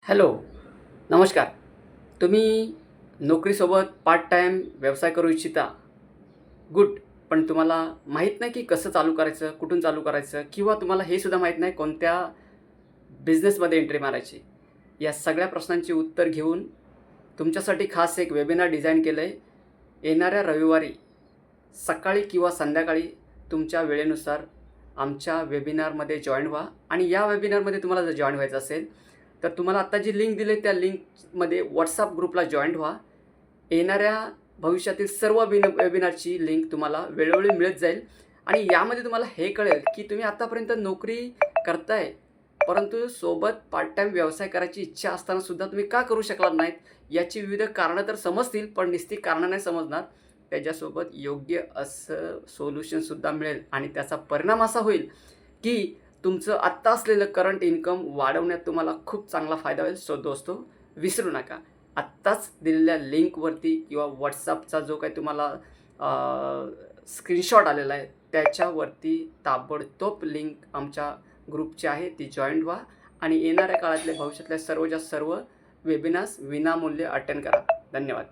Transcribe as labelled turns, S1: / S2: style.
S1: Hello, नमस्कार. तुम्ही नोकरीसोबत part time व्यवसाय करू इच्छिता? गुड. पण तुम्हाला माहीत नाही की कसं चालू करायचं, कुठून चालू करायचं किंवा तुम्हाला हे सुद्धा माहीत नाही कोणत्या बिझनेसमध्ये एंट्री मारायची. या सगळ्या प्रश्नांची उत्तर घेऊन तुमच्यासाठी खास एक वेबिनार डिझाइन केलं आहे. येणाऱ्या रविवारी सकाळी किंवा संध्याकाळी तुमच्या वेळेनुसार आमच्या वेबिनारमध्ये जॉइन व्हा आणि या वेबिनारमध्ये तुम्हाला जर जॉइन व्हायचं असेल, तर तुम्हाला आत्ता जी लिंक दिली आहे त्या लिंकमध्ये WhatsApp ग्रुपला जॉइन व्हा. येणाऱ्या भविष्यातील सर्व वेबिनारची लिंक तुम्हाला वेळोवेळी मिळत जाईल आणि यामध्ये तुम्हाला हे कळेल की तुम्ही आत्तापर्यंत नोकरी करताय, परंतु सोबत पार्ट टाईम व्यवसाय करायची इच्छा असताना सुद्धा तुम्ही का करू शकला नाहीत? याची विविध कारणं तर समजतील, पण नुसती कारणं नाही समजणार. त्याच्यासोबत योग्य असं सोल्युशनसुद्धा मिळेल आणि त्याचा परिणाम असा होईल की तुमचं आत्ता असलेलं करंट इन्कम वाढवण्यात तुम्हाला खूप चांगला फायदा होईल. सो दोस्तो, विसरू नका. आत्ताच दिलेल्या लिंकवरती किंवा WhatsAppचा जो काही तुम्हाला स्क्रीनशॉट आलेला आहे, त्याच्यावरती ताबडतोब लिंक आमच्या ग्रुपची आहे, ती जॉइन व्हा आणि येणाऱ्या काळातले भविष्यातल्या सर्वच्या सर्व वेबिनार्स विनामूल्य अटेंड करा. धन्यवाद.